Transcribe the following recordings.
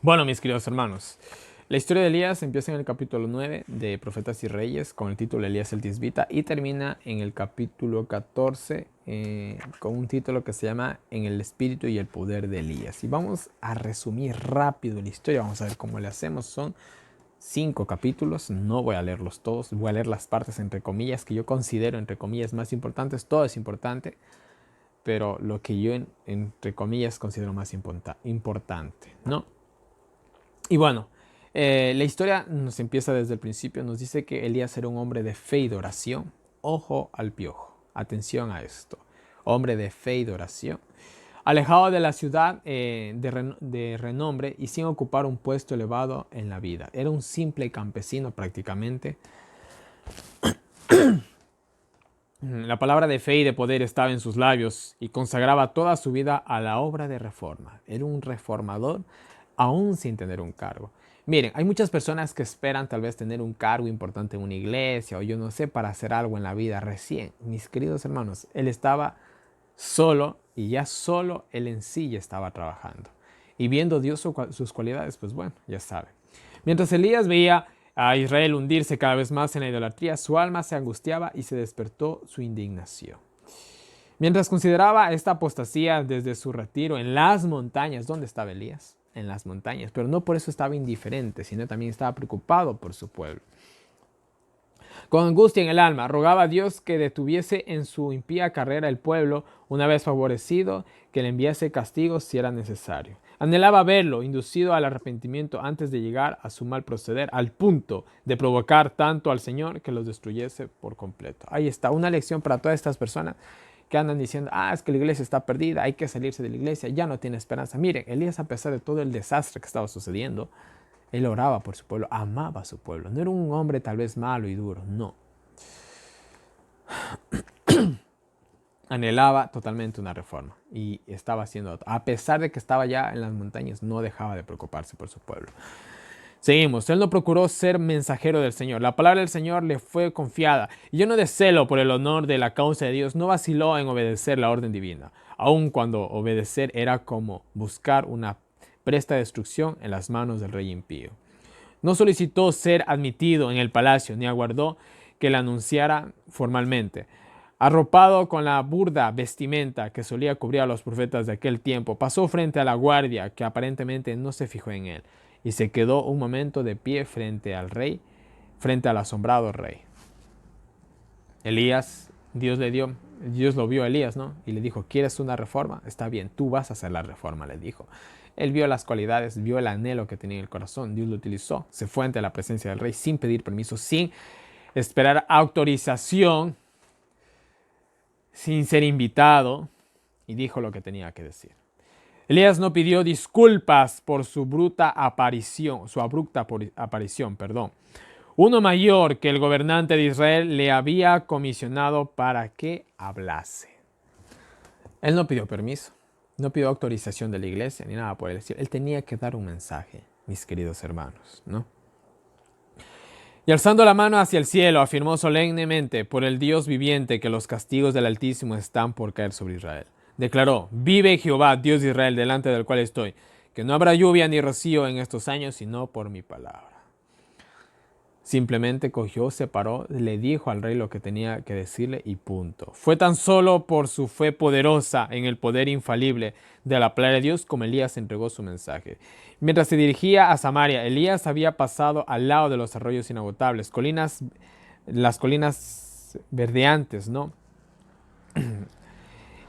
Bueno, mis queridos hermanos, la historia de Elías empieza en el capítulo 9 de Profetas y Reyes con el título Elías el Tisbita y termina en el capítulo 14 con un título que se llama En el espíritu y el poder de Elías. Y vamos a resumir rápido la historia, vamos a ver cómo le hacemos. Son 5 capítulos, no voy a leerlos todos, voy a leer las partes entre comillas que yo considero entre comillas más importantes. Todo es importante, pero lo que yo entre comillas considero más importante, ¿no? Y bueno, la historia nos empieza desde el principio, nos dice que Elías era un hombre de fe y de oración. Ojo al piojo, atención a esto. Hombre de fe y de oración. Alejado de la ciudad de renombre y sin ocupar un puesto elevado en la vida. Era un simple campesino prácticamente. La palabra de fe y de poder estaba en sus labios y consagraba toda su vida a la obra de reforma. Era un reformador aún sin tener un cargo. Miren, hay muchas personas que esperan tal vez tener un cargo importante en una iglesia o yo no sé, para hacer algo en la vida recién. Mis queridos hermanos, él estaba solo y ya solo él en sí ya estaba trabajando. Y viendo Dios sus cualidades, pues bueno, ya sabe. Mientras Elías veía a Israel hundirse cada vez más en la idolatría, su alma se angustiaba y se despertó su indignación. Mientras consideraba esta apostasía desde su retiro en las montañas, ¿dónde estaba Elías? En las montañas, pero no por eso estaba indiferente, sino también estaba preocupado por su pueblo. Con angustia en el alma, rogaba a Dios que detuviese en su impía carrera el pueblo, una vez favorecido, que le enviase castigos si era necesario. Anhelaba verlo inducido al arrepentimiento antes de llegar a su mal proceder, al punto de provocar tanto al Señor que los destruyese por completo. Ahí está, una lección para todas estas personas que andan diciendo, es que la iglesia está perdida, hay que salirse de la iglesia, ya no tiene esperanza. Miren, Elías, a pesar de todo el desastre que estaba sucediendo, él oraba por su pueblo, amaba a su pueblo. No era un hombre tal vez malo y duro, no. Anhelaba totalmente una reforma y estaba haciendo, a pesar de que estaba ya en las montañas, no dejaba de preocuparse por su pueblo. Seguimos, él no procuró ser mensajero del Señor. La palabra del Señor le fue confiada y lleno de celo por el honor de la causa de Dios, no vaciló en obedecer la orden divina, aun cuando obedecer era como buscar una presta destrucción en las manos del rey impío. No solicitó ser admitido en el palacio, ni aguardó que le anunciara formalmente. Arropado con la burda vestimenta que solía cubrir a los profetas de aquel tiempo, pasó frente a la guardia que aparentemente no se fijó en él, y se quedó un momento de pie frente al rey, frente al asombrado rey. Elías, Dios lo vio a Elías, ¿no? Y le dijo, ¿quieres una reforma? Está bien, tú vas a hacer la reforma, le dijo. Él vio las cualidades, vio el anhelo que tenía en el corazón, Dios lo utilizó, se fue ante la presencia del rey sin pedir permiso, sin esperar autorización, sin ser invitado, y dijo lo que tenía que decir. Elías no pidió disculpas por su abrupta aparición, perdón. Uno mayor que el gobernante de Israel le había comisionado para que hablase. Él no pidió permiso, no pidió autorización de la iglesia ni nada por el estilo. Él tenía que dar un mensaje, mis queridos hermanos, ¿no? Y alzando la mano hacia el cielo, afirmó solemnemente por el Dios viviente que los castigos del Altísimo están por caer sobre Israel. Declaró, vive Jehová, Dios de Israel, delante del cual estoy, que no habrá lluvia ni rocío en estos años, sino por mi palabra. Simplemente cogió, se paró, le dijo al rey lo que tenía que decirle y punto. Fue tan solo por su fe poderosa en el poder infalible de la palabra de Dios como Elías entregó su mensaje. Mientras se dirigía a Samaria, Elías había pasado al lado de los arroyos inagotables, las colinas verdeantes, ¿no?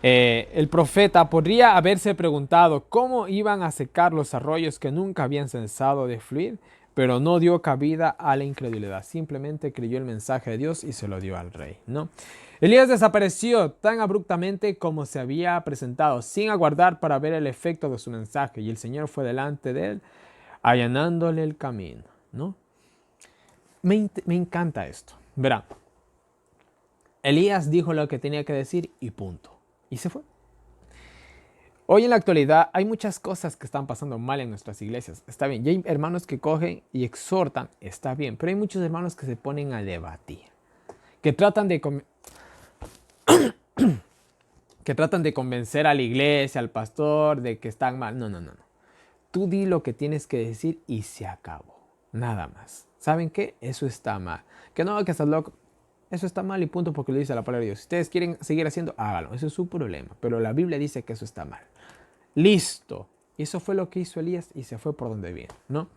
El profeta podría haberse preguntado cómo iban a secar los arroyos que nunca habían cesado de fluir, pero no dio cabida a la incredulidad. Simplemente creyó el mensaje de Dios y se lo dio al rey, ¿no? Elías desapareció tan abruptamente como se había presentado, sin aguardar para ver el efecto de su mensaje, y el Señor fue delante de él, allanándole el camino, ¿no? Me encanta esto. Verán, Elías dijo lo que tenía que decir y punto. Y se fue. Hoy en la actualidad hay muchas cosas que están pasando mal en nuestras iglesias. Está bien, y hay hermanos que cogen y exhortan, está bien, pero hay muchos hermanos que se ponen a debatir, que tratan de convencer a la iglesia, al pastor, de que están mal. No, no, no, no. Tú di lo que tienes que decir y se acabó. Nada más. ¿Saben qué? Eso está mal. Que no, que estás loco. Eso está mal y punto, porque lo dice la palabra de Dios. Si ustedes quieren seguir haciendo, háganlo. Eso es su problema. Pero la Biblia dice que eso está mal. Listo. Y eso fue lo que hizo Elías y se fue por donde viene, ¿no?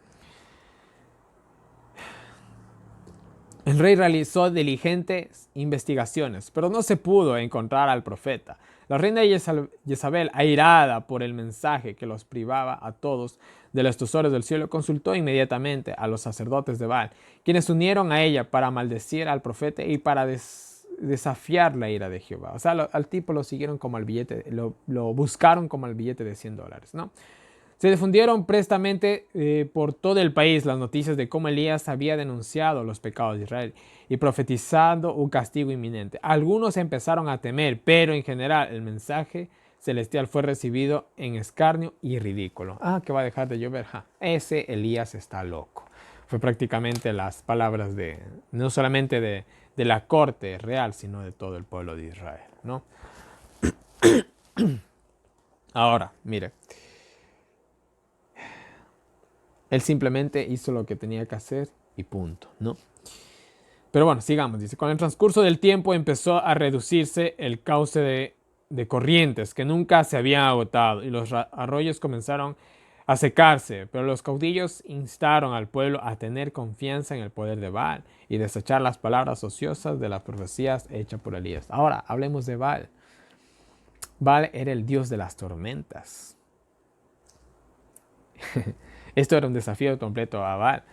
El rey realizó diligentes investigaciones, pero no se pudo encontrar al profeta. La reina Jezabel, airada por el mensaje que los privaba a todos de los tesoros del cielo, consultó inmediatamente a los sacerdotes de Baal, quienes se unieron a ella para maldecir al profeta y para desafiar la ira de Jehová. O sea, al tipo lo siguieron como al billete, lo buscaron como al billete de $100, ¿no? Se difundieron prestamente por todo el país las noticias de cómo Elías había denunciado los pecados de Israel y profetizando un castigo inminente. Algunos empezaron a temer, pero en general el mensaje celestial fue recibido en escarnio y ridículo. Ah, que va a dejar de llover. Ese Elías está loco. Fue prácticamente las palabras no solamente de la corte real, sino de todo el pueblo de Israel, ¿no? Ahora, mire. Él simplemente hizo lo que tenía que hacer y punto, ¿no? Pero bueno, sigamos. Dice, con el transcurso del tiempo empezó a reducirse el cauce de corrientes que nunca se habían agotado y los arroyos comenzaron a secarse, pero los caudillos instaron al pueblo a tener confianza en el poder de Baal y desechar las palabras ociosas de las profecías hechas por Elías. Ahora, hablemos de Baal. Baal era el dios de las tormentas. Esto era un desafío completo a Baal.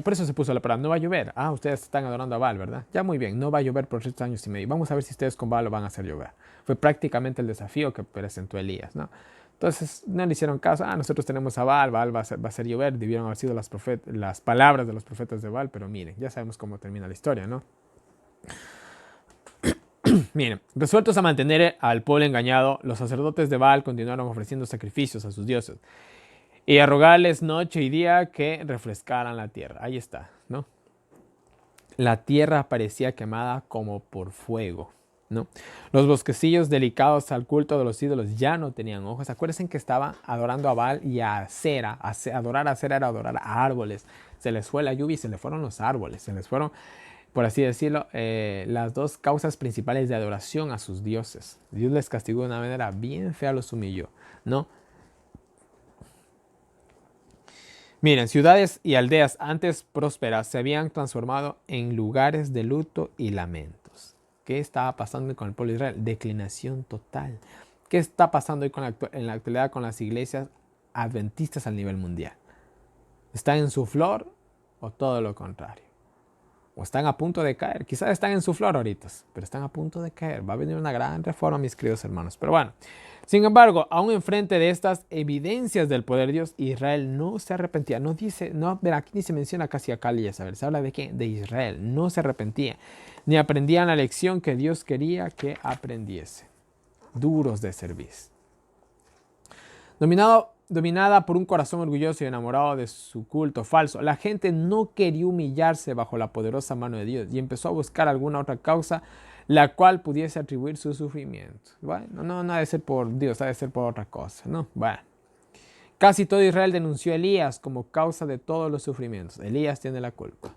Por eso se puso la palabra, no va a llover. Ah, ustedes están adorando a Baal, ¿verdad? Ya muy bien, no va a llover por 3 años y medio. Vamos a ver si ustedes con Baal lo van a hacer llover. Fue prácticamente el desafío que presentó Elías, ¿no? Entonces no le hicieron caso. Nosotros tenemos a Baal, Baal va a hacer llover. Debieron haber sido las palabras de los profetas de Baal, pero miren, ya sabemos cómo termina la historia, ¿no? Miren, resueltos a mantener al pueblo engañado, los sacerdotes de Baal continuaron ofreciendo sacrificios a sus dioses y a rogarles noche y día que refrescaran la tierra. Ahí está, ¿no? La tierra parecía quemada como por fuego, ¿no? Los bosquecillos dedicados al culto de los ídolos ya no tenían ojos. Acuérdense que estaban adorando a Baal y a Acera. Adorar a Acera era adorar a árboles. Se les fue la lluvia y se les fueron los árboles. Se les fueron, por así decirlo, las dos causas principales de adoración a sus dioses. Dios les castigó de una manera bien fea, los humilló, ¿no? Miren, ciudades y aldeas antes prósperas se habían transformado en lugares de luto y lamentos. ¿Qué estaba pasando con el pueblo de Israel? Declinación total. ¿Qué está pasando hoy en la actualidad con las iglesias adventistas a nivel mundial? ¿Están en su flor o todo lo contrario? O están a punto de caer. Quizás están en su flor ahorita, pero están a punto de caer. Va a venir una gran reforma, mis queridos hermanos. Pero bueno, sin embargo, aún enfrente de estas evidencias del poder de Dios, Israel no se arrepentía. Aquí ni se menciona casi a Cal y Jezabel. Se habla de ¿qué? De Israel. No se arrepentía, ni aprendían la lección que Dios quería que aprendiese. Duros de servicio. Dominada por un corazón orgulloso y enamorado de su culto falso, la gente no quería humillarse bajo la poderosa mano de Dios y empezó a buscar alguna otra causa la cual pudiese atribuir su sufrimiento. Bueno, no ha de ser por Dios, ha de ser por otra cosa, ¿no? Bueno. Casi todo Israel denunció a Elías como causa de todos los sufrimientos. Elías tiene la culpa.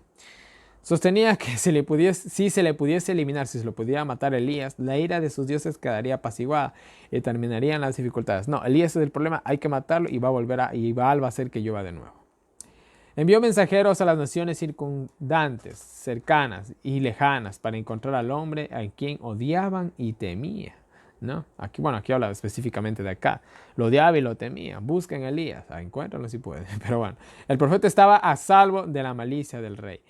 Sostenía que si se le pudiese eliminar, si se lo pudiera matar a Elías, la ira de sus dioses quedaría apaciguada y terminarían las dificultades. No, Elías es el problema, hay que matarlo y Baal va a hacer que llueva de nuevo. Envió mensajeros a las naciones circundantes, cercanas y lejanas para encontrar al hombre a quien odiaban y temían, ¿no? Aquí habla específicamente de acá. Lo odiaba y lo temía. Busquen a Elías, encuéntranlo si pueden. Pero bueno, el profeta estaba a salvo de la malicia del rey.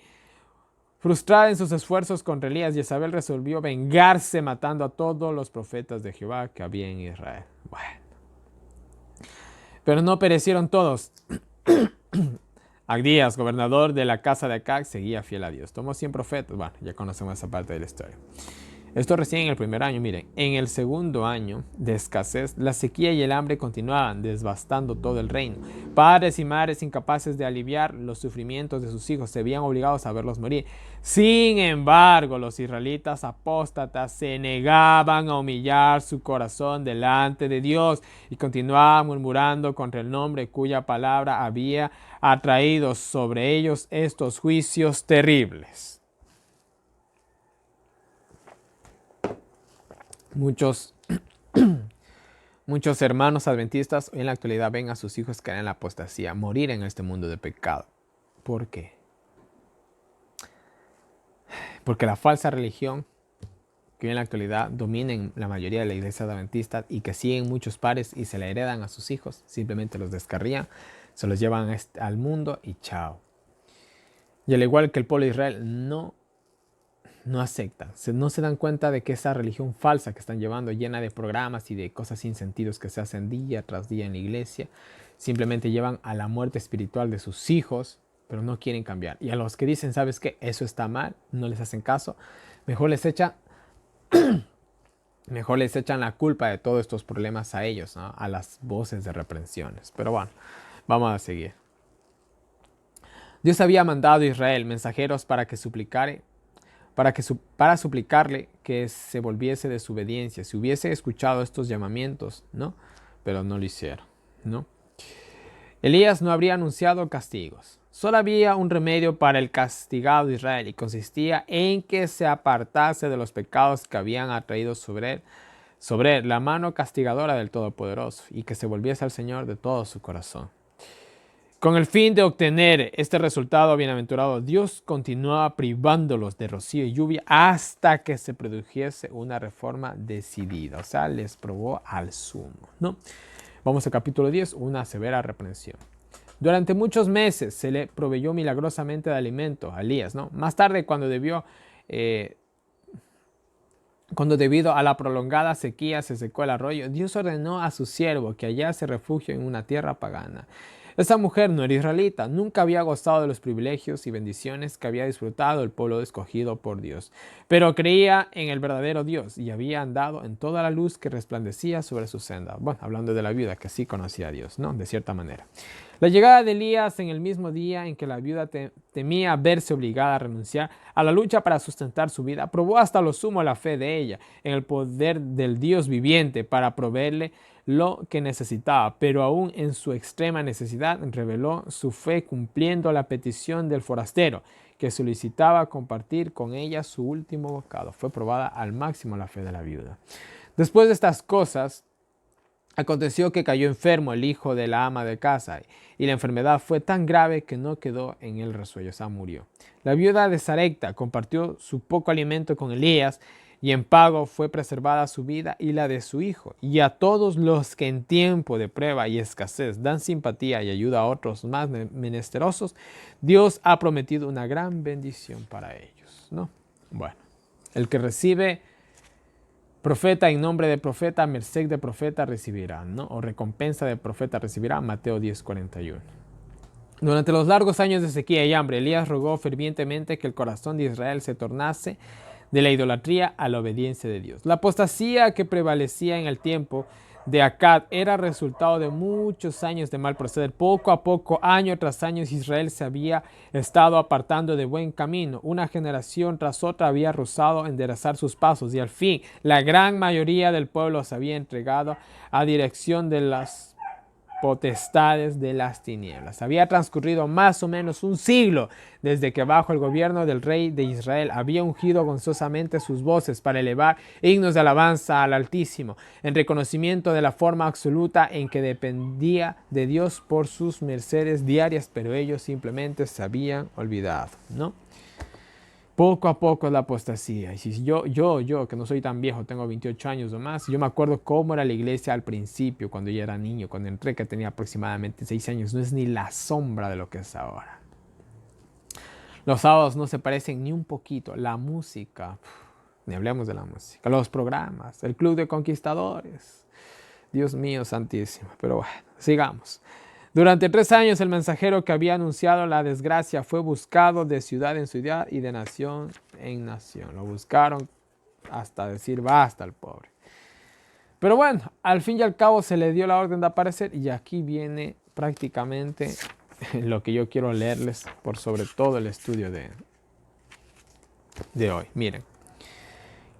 Frustrada en sus esfuerzos contra Elías, Jezabel resolvió vengarse matando a todos los profetas de Jehová que había en Israel. Bueno. Pero no perecieron todos. Abdías, gobernador de la casa de Acab, seguía fiel a Dios. Tomó 100 profetas. Bueno, ya conocemos esa parte de la historia. Esto recién en el primer año. Miren, en el segundo año de escasez, la sequía y el hambre continuaban devastando todo el reino. Padres y madres incapaces de aliviar los sufrimientos de sus hijos se veían obligados a verlos morir. Sin embargo, los israelitas apóstatas se negaban a humillar su corazón delante de Dios y continuaban murmurando contra el nombre cuya palabra había atraído sobre ellos estos juicios terribles. Muchos hermanos adventistas hoy en la actualidad ven a sus hijos caer en la apostasía, morir en este mundo de pecado. ¿Por qué? Porque la falsa religión que hoy en la actualidad domina en la mayoría de la iglesia adventista y que siguen muchos pares y se la heredan a sus hijos, simplemente los descarrían, se los llevan al mundo y chao. Y al igual que el pueblo de Israel, no aceptan, no se dan cuenta de que esa religión falsa que están llevando, llena de programas y de cosas sin sentidos que se hacen día tras día en la iglesia, simplemente llevan a la muerte espiritual de sus hijos, pero no quieren cambiar. Y a los que dicen, ¿sabes qué? Eso está mal, no les hacen caso, mejor les echan la culpa de todos estos problemas a ellos, ¿no? A las voces de reprensiones. Pero bueno, vamos a seguir. Dios había mandado a Israel mensajeros para suplicarle que se volviese de su obediencia, si hubiese escuchado estos llamamientos, ¿no? Pero no lo hicieron, ¿no? Elías no habría anunciado castigos. Solo había un remedio para el castigado de Israel y consistía en que se apartase de los pecados que habían atraído sobre él la mano castigadora del Todopoderoso y que se volviese al Señor de todo su corazón. Con el fin de obtener este resultado bienaventurado, Dios continuaba privándolos de rocío y lluvia hasta que se produjese una reforma decidida. O sea, les probó al sumo, ¿no? Vamos al capítulo 10, una severa reprensión. Durante muchos meses se le proveyó milagrosamente de alimento a Elías, ¿no? Más tarde, cuando debido a la prolongada sequía se secó el arroyo, Dios ordenó a su siervo que hallase refugio en una tierra pagana. Esa mujer no era israelita, nunca había gozado de los privilegios y bendiciones que había disfrutado el pueblo escogido por Dios, pero creía en el verdadero Dios y había andado en toda la luz que resplandecía sobre su senda. Bueno, hablando de la viuda que sí conocía a Dios, ¿no? De cierta manera. La llegada de Elías en el mismo día en que la viuda temía verse obligada a renunciar a la lucha para sustentar su vida, probó hasta lo sumo la fe de ella en el poder del Dios viviente para proveerle lo que necesitaba, pero aún en su extrema necesidad reveló su fe cumpliendo la petición del forastero que solicitaba compartir con ella su último bocado. Fue probada al máximo la fe de la viuda. Después de estas cosas, aconteció que cayó enfermo el hijo de la ama de casa y la enfermedad fue tan grave que no quedó en él resuello, o sea, murió. La viuda de Sarepta compartió su poco alimento con Elías y en pago fue preservada su vida y la de su hijo. Y a todos los que en tiempo de prueba y escasez dan simpatía y ayuda a otros más menesterosos, Dios ha prometido una gran bendición para ellos, ¿no? Bueno, el que recibe profeta en nombre de profeta, merced de profeta recibirá, ¿no? O recompensa de profeta recibirá, Mateo 10:41. Durante los largos años de sequía y hambre, Elías rogó fervientemente que el corazón de Israel se tornase de la idolatría a la obediencia de Dios. La apostasía que prevalecía en el tiempo de Acab era resultado de muchos años de mal proceder. Poco a poco, año tras año, Israel se había estado apartando de buen camino. Una generación tras otra había rehusado enderezar sus pasos y al fin la gran mayoría del pueblo se había entregado a dirección de las potestades de las tinieblas. Había transcurrido más o menos un siglo desde que bajo el gobierno del rey de Israel había ungido gozosamente sus voces para elevar himnos de alabanza al Altísimo, en reconocimiento de la forma absoluta en que dependía de Dios por sus mercedes diarias, pero ellos simplemente se habían olvidado, ¿no? Poco a poco la apostasía. Y si yo, que no soy tan viejo, tengo 28 años o más, yo me acuerdo cómo era la iglesia al principio, cuando yo era niño, cuando entré, que tenía aproximadamente 6 años. No es ni la sombra de lo que es ahora. Los sábados no se parecen ni un poquito. La música, ni hablemos de la música. Los programas, el club de conquistadores. Dios mío santísimo. Pero bueno, sigamos. Durante 3 años el mensajero que había anunciado la desgracia fue buscado de ciudad en ciudad y de nación en nación. Lo buscaron hasta decir basta al pobre. Pero bueno, al fin y al cabo se le dio la orden de aparecer y aquí viene prácticamente lo que yo quiero leerles por sobre todo el estudio de hoy. Miren.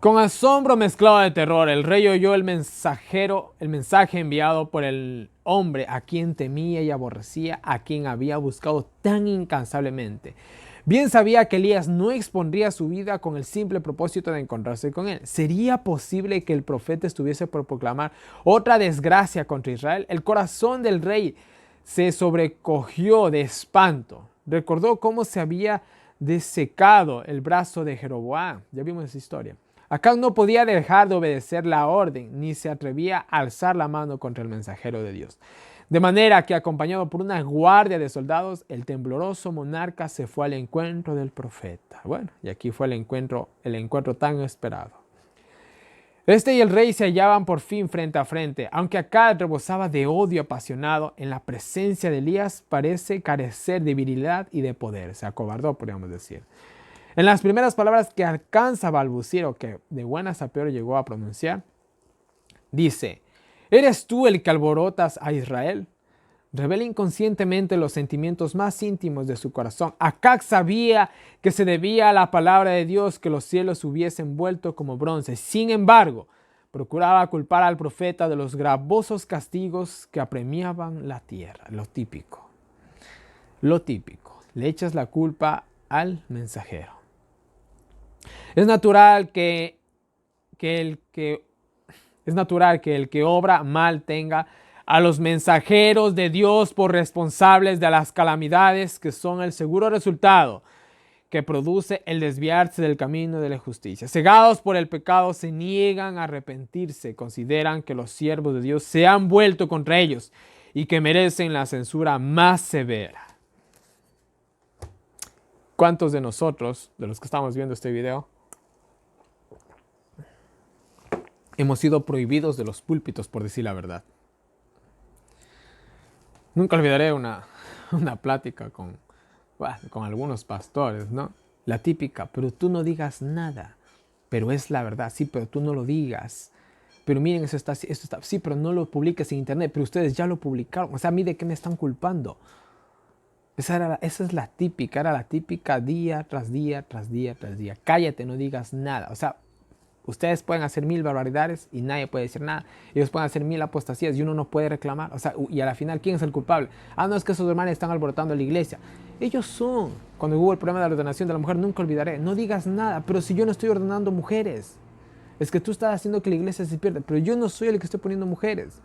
Con asombro mezclado de terror, el rey oyó el mensaje enviado por el hombre a quien temía y aborrecía, a quien había buscado tan incansablemente. Bien sabía que Elías no expondría su vida con el simple propósito de encontrarse con él. ¿Sería posible que el profeta estuviese por proclamar otra desgracia contra Israel? El corazón del rey se sobrecogió de espanto. Recordó cómo se había desecado el brazo de Jeroboam. Ya vimos esa historia. Acab no podía dejar de obedecer la orden, ni se atrevía a alzar la mano contra el mensajero de Dios. De manera que, acompañado por una guardia de soldados, el tembloroso monarca se fue al encuentro del profeta. Bueno, y aquí fue el encuentro tan esperado. Este y el rey se hallaban por fin frente a frente. Aunque Acab rebosaba de odio apasionado, en la presencia de Elías parece carecer de virilidad y de poder. Se acobardó, podríamos decir. En las primeras palabras que alcanza a balbucear o que de buenas a peor llegó a pronunciar, dice: ¿eres tú el que alborotas a Israel? Revela inconscientemente los sentimientos más íntimos de su corazón. Acab sabía que se debía a la palabra de Dios que los cielos hubiesen vuelto como bronce. Sin embargo, procuraba culpar al profeta de los gravosos castigos que apremiaban la tierra. Lo típico. Le echas la culpa al mensajero. Es natural que el que obra mal tenga a los mensajeros de Dios por responsables de las calamidades que son el seguro resultado que produce el desviarse del camino de la justicia. Cegados por el pecado, se niegan a arrepentirse, consideran que los siervos de Dios se han vuelto contra ellos y que merecen la censura más severa. ¿Cuántos de nosotros, de los que estamos viendo este video, hemos sido prohibidos de los púlpitos por decir la verdad? Nunca olvidaré una plática con algunos pastores, ¿no? La típica: pero tú no digas nada. Pero es la verdad, sí, pero tú no lo digas. Pero miren, esto está, sí, pero no lo publiques en internet, pero ustedes ya lo publicaron. O sea, ¿a mí de qué me están culpando? Esa es la típica, era la típica día tras día, tras día, tras día. Cállate, no digas nada. O sea, ustedes pueden hacer 1000 barbaridades y nadie puede decir nada. Ellos pueden hacer 1000 apostasías y uno no puede reclamar. O sea, y a la final, ¿quién es el culpable? No, es que esos hermanos están alborotando la iglesia. Ellos son. Cuando hubo el problema de la ordenación de la mujer, nunca olvidaré. No digas nada, pero si yo no estoy ordenando mujeres, es que tú estás haciendo que la iglesia se pierda, pero yo no soy el que estoy poniendo mujeres.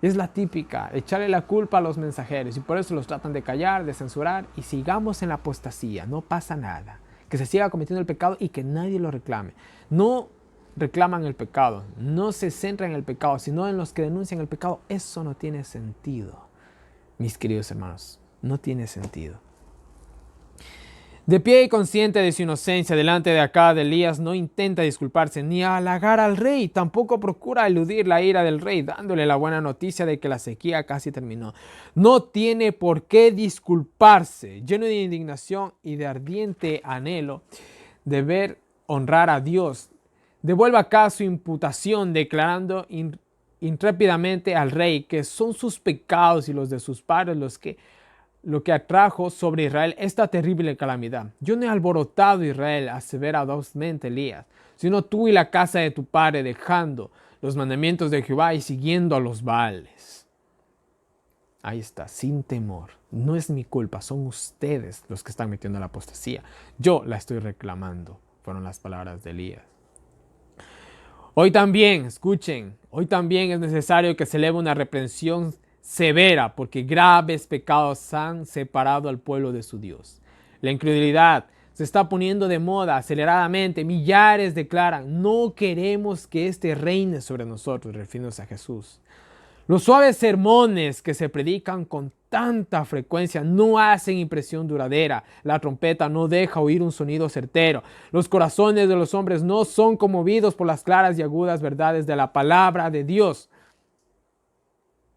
Es la típica, echarle la culpa a los mensajeros y por eso los tratan de callar, de censurar y sigamos en la apostasía, no pasa nada. Que se siga cometiendo el pecado y que nadie lo reclame. No reclaman el pecado, no se centran en el pecado, sino en los que denuncian el pecado. Eso no tiene sentido, mis queridos hermanos, no tiene sentido. De pie y consciente de su inocencia delante de Acab, Elías no intenta disculparse ni halagar al rey, tampoco procura eludir la ira del rey, dándole la buena noticia de que la sequía casi terminó. No tiene por qué disculparse, lleno de indignación y de ardiente anhelo de ver honrar a Dios. Devuelve acá su imputación, declarando intrépidamente al rey que son sus pecados y los de sus padres lo que atrajo sobre Israel esta terrible calamidad. Yo no he alborotado a Israel, asevera audazmente Elías, sino tú y la casa de tu padre, dejando los mandamientos de Jehová y siguiendo a los Baales. Ahí está, sin temor. No es mi culpa, son ustedes los que están metiendo la apostasía. Yo la estoy reclamando, fueron las palabras de Elías. Hoy también, escuchen, hoy también es necesario que se eleve una reprensión severa, porque graves pecados han separado al pueblo de su Dios. La incredulidad se está poniendo de moda aceleradamente. Millares declaran: no queremos que este reine sobre nosotros, refiriéndose a Jesús. Los suaves sermones que se predican con tanta frecuencia no hacen impresión duradera. La trompeta no deja oír un sonido certero. Los corazones de los hombres no son conmovidos por las claras y agudas verdades de la palabra de Dios.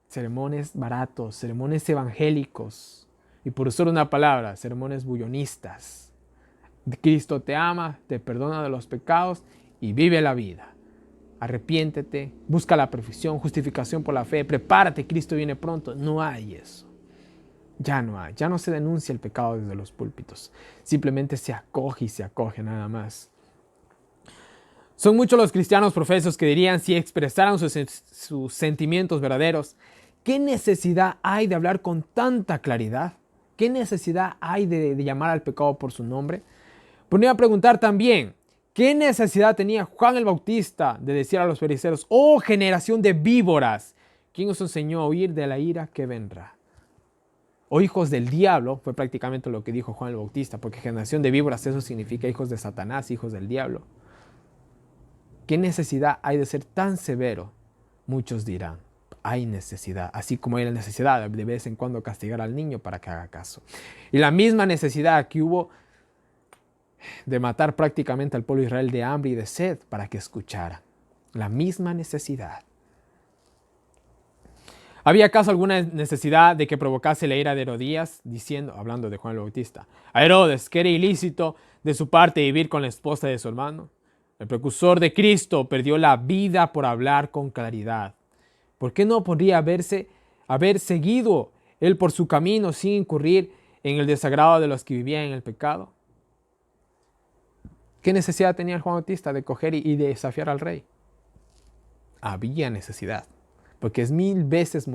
Sermones baratos, sermones evangélicos, y por usar una palabra, sermones bullonistas. Cristo te ama, te perdona de los pecados y vive la vida. Arrepiéntete, busca la perfección, justificación por la fe, prepárate, Cristo viene pronto. No hay eso. Ya no hay, ya no se denuncia el pecado desde los púlpitos. Simplemente se acoge y se acoge nada más. Son muchos los cristianos profesos que dirían, si expresaran sus sentimientos verdaderos, ¿qué necesidad hay de hablar con tanta claridad? ¿Qué necesidad hay de llamar al pecado por su nombre? Ponía a preguntar también, ¿qué necesidad tenía Juan el Bautista de decir a los fariseos, oh generación de víboras, ¿quién os enseñó a huir de la ira que vendrá? O hijos del diablo, fue prácticamente lo que dijo Juan el Bautista, porque generación de víboras, eso significa hijos de Satanás, hijos del diablo. ¿Qué necesidad hay de ser tan severo? Muchos dirán, hay necesidad, así como hay la necesidad de vez en cuando castigar al niño para que haga caso. Y la misma necesidad que hubo de matar prácticamente al pueblo de Israel de hambre y de sed para que escuchara. La misma necesidad. ¿Había acaso alguna necesidad de que provocase la ira de Herodías, diciendo, hablando de Juan el Bautista, a Herodes que era ilícito de su parte vivir con la esposa de su hermano? El precursor de Cristo perdió la vida por hablar con claridad. ¿Por qué no podría haber seguido él por su camino sin incurrir en el desagrado de los que vivían en el pecado? ¿Qué necesidad tenía el Juan Bautista de coger y de desafiar al rey? Había necesidad. Porque es mil veces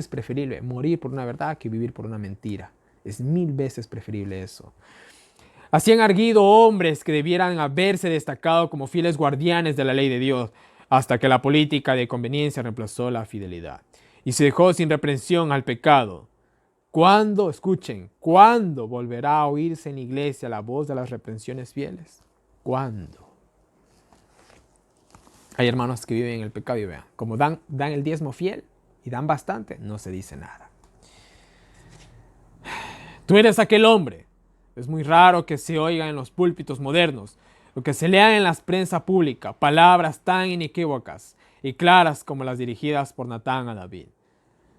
preferible morir por una verdad que vivir por una mentira. Es 1000 veces preferible eso. Así han erguido hombres que debieran haberse destacado como fieles guardianes de la ley de Dios, hasta que la política de conveniencia reemplazó la fidelidad y se dejó sin reprensión al pecado. ¿Cuándo, escuchen, cuándo volverá a oírse en la iglesia la voz de las reprensiones fieles? ¿Cuándo? Hay hermanos que viven en el pecado y vean, como dan el diezmo fiel y dan bastante, no se dice nada. Tú eres aquel hombre. Es muy raro que se oigan en los púlpitos modernos, o que se lean en la prensa pública, palabras tan inequívocas y claras como las dirigidas por Natán a David.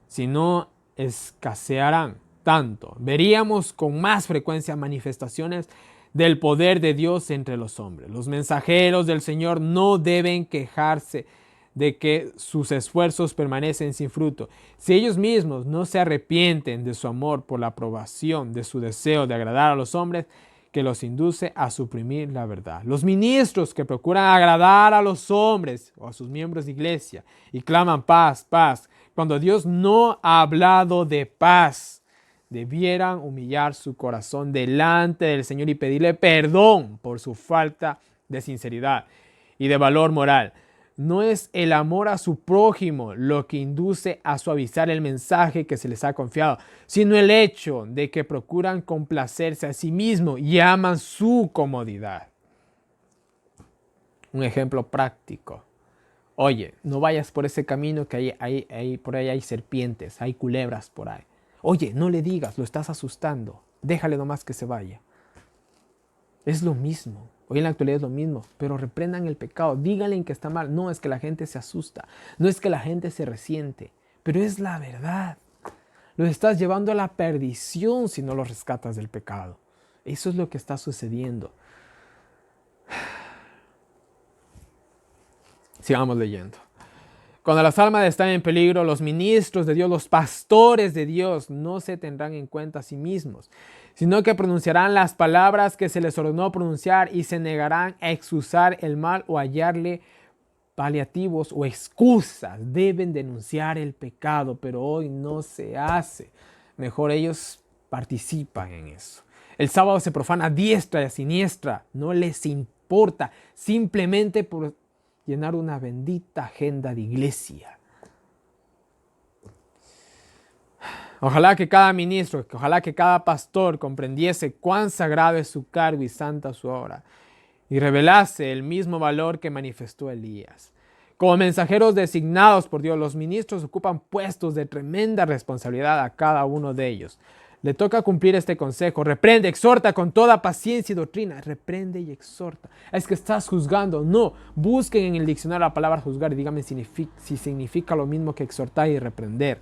Si no escasearan tanto, veríamos con más frecuencia manifestaciones del poder de Dios entre los hombres. Los mensajeros del Señor no deben quejarse de que sus esfuerzos permanecen sin fruto. Si ellos mismos no se arrepienten de su amor por la aprobación de su deseo de agradar a los hombres, que los induce a suprimir la verdad. Los ministros que procuran agradar a los hombres o a sus miembros de iglesia y claman paz, paz, cuando Dios no ha hablado de paz, debieran humillar su corazón delante del Señor y pedirle perdón por su falta de sinceridad y de valor moral. No es el amor a su prójimo lo que induce a suavizar el mensaje que se les ha confiado, sino el hecho de que procuran complacerse a sí mismos y aman su comodidad. Un ejemplo práctico. Oye, no vayas por ese camino que por ahí hay serpientes, hay culebras por ahí. Oye, no le digas, lo estás asustando. Déjale nomás que se vaya. Es lo mismo. Hoy en la actualidad es lo mismo, pero reprendan el pecado, díganle que está mal. No es que la gente se asusta, no es que la gente se resiente, pero es la verdad. Los estás llevando a la perdición si no los rescatas del pecado. Eso es lo que está sucediendo. Sigamos leyendo. Cuando las almas están en peligro, los ministros de Dios, los pastores de Dios, no se tendrán en cuenta a sí mismos, sino que pronunciarán las palabras que se les ordenó pronunciar y se negarán a excusar el mal o hallarle paliativos o excusas. Deben denunciar el pecado, pero hoy no se hace. Mejor ellos participan en eso. El sábado se profana a diestra y a siniestra, no les importa, simplemente por llenar una bendita agenda de iglesia. Ojalá que cada ministro, ojalá que cada pastor comprendiese cuán sagrado es su cargo y santa su obra, y revelase el mismo valor que manifestó Elías. Como mensajeros designados por Dios, los ministros ocupan puestos de tremenda responsabilidad a cada uno de ellos. Le toca cumplir este consejo. Reprende, exhorta con toda paciencia y doctrina. Reprende y exhorta. Es que estás juzgando. No, busquen en el diccionario la palabra juzgar y díganme si significa lo mismo que exhortar y reprender.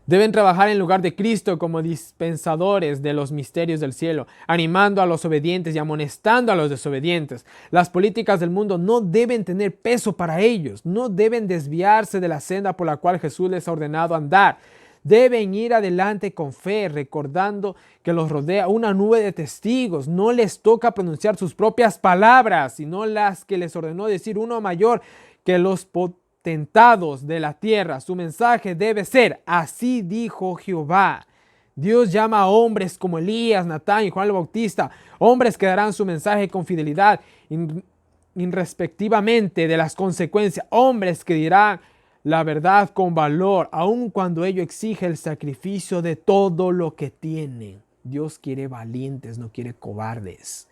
Deben trabajar en lugar de Cristo como dispensadores de los misterios del cielo, animando a los obedientes y amonestando a los desobedientes. Las políticas del mundo no deben tener peso para ellos, no deben desviarse de la senda por la cual Jesús les ha ordenado andar. Deben ir adelante con fe, recordando que los rodea una nube de testigos. No les toca pronunciar sus propias palabras, sino las que les ordenó decir uno mayor que los potentados de la tierra. Su mensaje debe ser: así dijo Jehová. Dios llama a hombres como Elías, Natán y Juan el Bautista, hombres que darán su mensaje con fidelidad, irrespectivamente de las consecuencias, hombres que dirán la verdad con valor, aun cuando ello exige el sacrificio de todo lo que tienen. Dios quiere valientes, no quiere cobardes.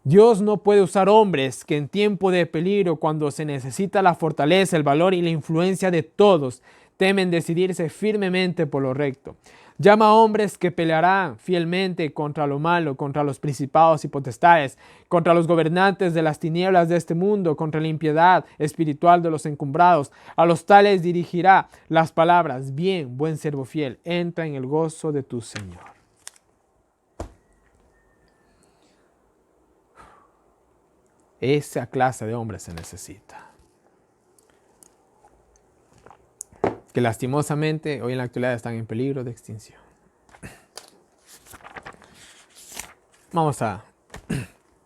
Dios no puede usar hombres que en tiempo de peligro, cuando se necesita la fortaleza, el valor y la influencia de todos, temen decidirse firmemente por lo recto. Llama a hombres que pelearán fielmente contra lo malo, contra los principados y potestades, contra los gobernantes de las tinieblas de este mundo, contra la impiedad espiritual de los encumbrados. A los tales dirigirá las palabras: bien, buen siervo fiel, entra en el gozo de tu Señor. Esa clase de hombres se necesita. Que lastimosamente hoy en la actualidad están en peligro de extinción. Vamos a...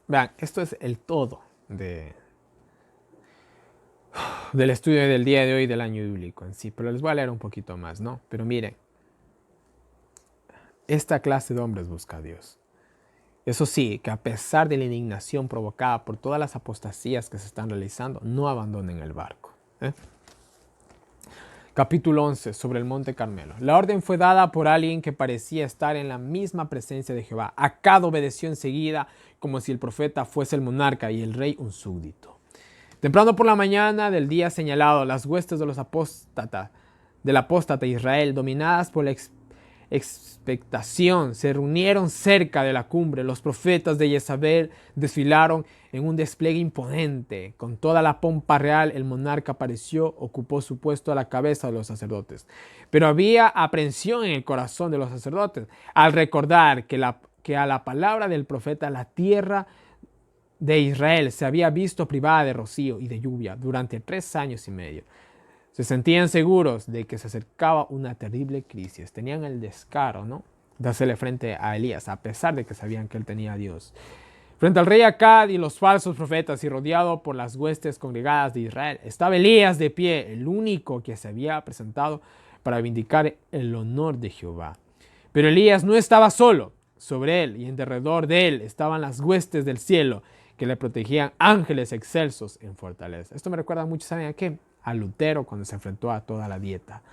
Vean, esto es el todo del estudio del día de hoy del año bíblico en sí, pero les voy a leer un poquito más, ¿no? Pero miren, esta clase de hombres busca a Dios. Eso sí, que a pesar de la indignación provocada por todas las apostasías que se están realizando, no abandonen el barco. Capítulo 11, sobre el monte Carmelo. La orden fue dada por alguien que parecía estar en la misma presencia de Jehová. Acab obedeció enseguida, como si el profeta fuese el monarca y el rey un súbdito. Temprano por la mañana del día señalado, las huestes de los apóstata Israel, dominadas por la expectación, se reunieron cerca de la cumbre. Los profetas de Jezabel desfilaron en un despliegue imponente. Con toda la pompa real, el monarca apareció, ocupó su puesto a la cabeza de los sacerdotes. Pero había aprensión en el corazón de los sacerdotes al recordar que a la palabra del profeta la tierra de Israel se había visto privada de rocío y de lluvia durante 3 años y medio. Se sentían seguros de que se acercaba una terrible crisis. Tenían el descaro, ¿no?, de hacerle frente a Elías, a pesar de que sabían que él tenía a Dios. Frente al rey Acab y los falsos profetas y rodeado por las huestes congregadas de Israel, estaba Elías de pie, el único que se había presentado para vindicar el honor de Jehová. Pero Elías no estaba solo. Sobre él y en derredor de él estaban las huestes del cielo que le protegían, ángeles excelsos en fortaleza. Esto me recuerda mucho, ¿saben a qué? A Lutero cuando se enfrentó a toda la dieta.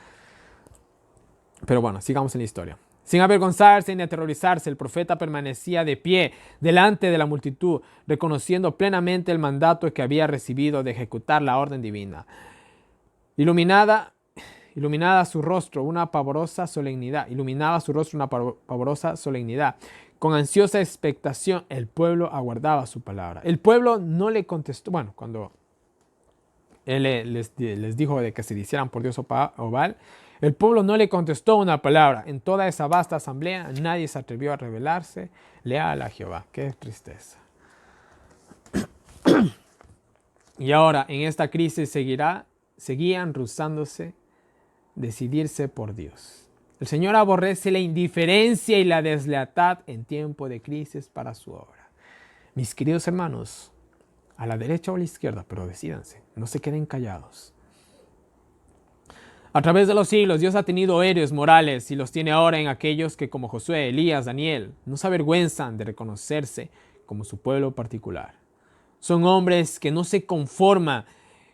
Pero bueno, sigamos en la historia. Sin avergonzarse ni aterrorizarse, el profeta permanecía de pie delante de la multitud, reconociendo plenamente el mandato que había recibido de ejecutar la orden divina. Iluminaba su rostro una pavorosa solemnidad. Con ansiosa expectación, el pueblo aguardaba su palabra. El pueblo no le contestó. Bueno, cuando él les dijo de que se hicieran por Dios o Baal, el pueblo no le contestó una palabra. En toda esa vasta asamblea nadie se atrevió a rebelarse leal a Jehová. Qué tristeza. Y ahora en esta crisis seguían rehusándose decidirse por Dios. El Señor aborrece la indiferencia y la deslealtad en tiempo de crisis para su obra. Mis queridos hermanos, a la derecha o a la izquierda, pero decídanse, no se queden callados. A través de los siglos, Dios ha tenido héroes morales y los tiene ahora en aquellos que, como Josué, Elías, Daniel, no se avergüenzan de reconocerse como su pueblo particular. Son hombres que no se conforman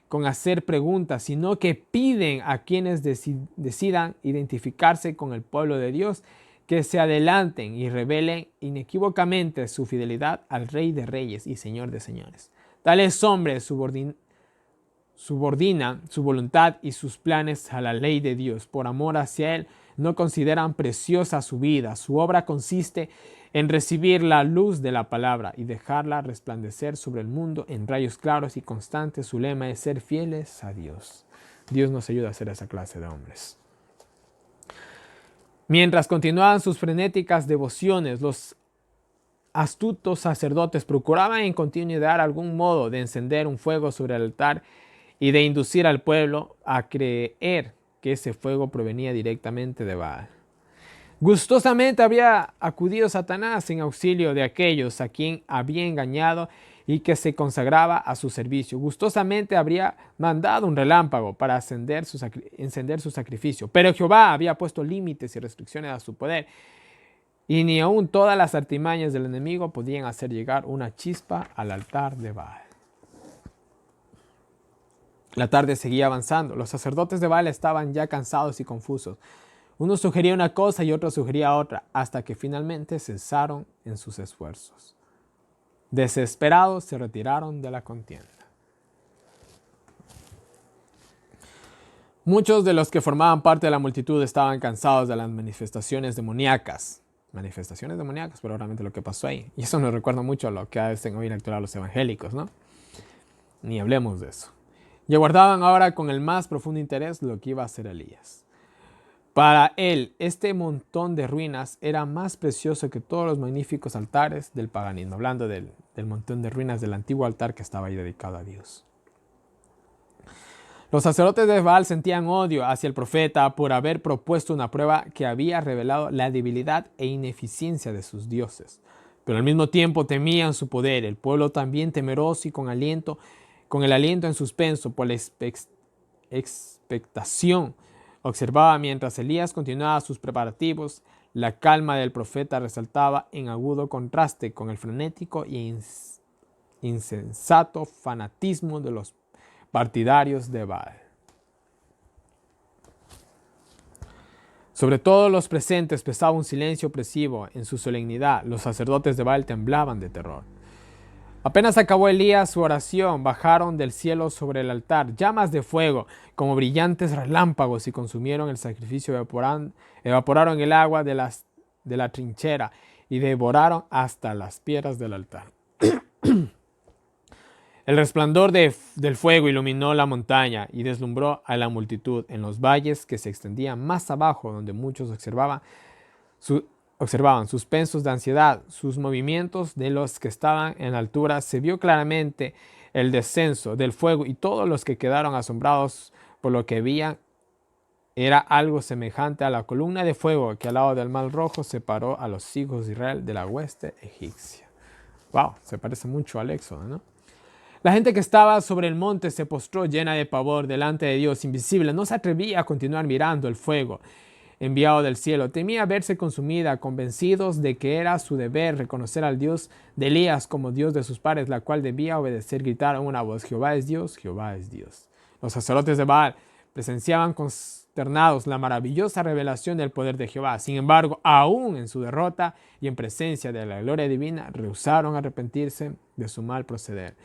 con hacer preguntas, sino que piden a quienes decidan identificarse con el pueblo de Dios que se adelanten y revelen inequívocamente su fidelidad al Rey de Reyes y Señor de Señores. Tales hombres subordinan su voluntad y sus planes a la ley de Dios. Por amor hacia Él, no consideran preciosa su vida. Su obra consiste en recibir la luz de la palabra y dejarla resplandecer sobre el mundo en rayos claros y constantes. Su lema es ser fieles a Dios. Dios nos ayuda a ser esa clase de hombres. Mientras continuaban sus frenéticas devociones, los astutos sacerdotes procuraban en continuidad algún modo de encender un fuego sobre el altar y de inducir al pueblo a creer que ese fuego provenía directamente de Baal. Gustosamente había acudido Satanás en auxilio de aquellos a quien había engañado y que se consagraba a su servicio. Gustosamente habría mandado un relámpago para encender su sacrificio. Pero Jehová había puesto límites y restricciones a su poder, y ni aun todas las artimañas del enemigo podían hacer llegar una chispa al altar de Baal. La tarde seguía avanzando. Los sacerdotes de Baal estaban ya cansados y confusos. Uno sugería una cosa y otro sugería otra, hasta que finalmente cesaron en sus esfuerzos. Desesperados se retiraron de la contienda. Muchos de los que formaban parte de la multitud estaban cansados de las manifestaciones demoníacas. Pero realmente lo que pasó ahí. Y eso nos recuerda mucho a lo que hacen hoy en la actualidad los evangélicos, ¿no? Ni hablemos de eso. Y aguardaban ahora con el más profundo interés lo que iba a hacer Elías. Para él, este montón de ruinas era más precioso que todos los magníficos altares del paganismo, hablando del montón de ruinas del antiguo altar que estaba ahí dedicado a Dios. Los sacerdotes de Baal sentían odio hacia el profeta por haber propuesto una prueba que había revelado la debilidad e ineficiencia de sus dioses. Pero al mismo tiempo temían su poder. El pueblo también temeroso y con el aliento en suspenso por la expectación, observaba mientras Elías continuaba sus preparativos. La calma del profeta resaltaba en agudo contraste con el frenético e insensato fanatismo de los partidarios de Baal. Sobre todos los presentes pesaba un silencio opresivo. En su solemnidad, los sacerdotes de Baal temblaban de terror. Apenas acabó Elías su oración, bajaron del cielo sobre el altar llamas de fuego como brillantes relámpagos y consumieron el sacrificio, evaporaron el agua de la trinchera y devoraron hasta las piedras del altar. El resplandor del fuego iluminó la montaña y deslumbró a la multitud en los valles que se extendían más abajo, donde muchos observaban suspensos de ansiedad, sus movimientos de los que estaban en altura. Se vio claramente el descenso del fuego y todos los que quedaron asombrados por lo que veían era algo semejante a la columna de fuego que al lado del Mar Rojo separó a los hijos de Israel de la hueste egipcia. Wow, se parece mucho al Éxodo, ¿no? La gente que estaba sobre el monte se postró llena de pavor delante de Dios invisible. No se atrevía a continuar mirando el fuego enviado del cielo. Temía verse consumida, convencidos de que era su deber reconocer al Dios de Elías como Dios de sus padres, la cual debía obedecer. Gritaron una voz: Jehová es Dios, Jehová es Dios. Los sacerdotes de Baal presenciaban consternados la maravillosa revelación del poder de Jehová. Sin embargo, aún en su derrota y en presencia de la gloria divina, rehusaron arrepentirse de su mal proceder.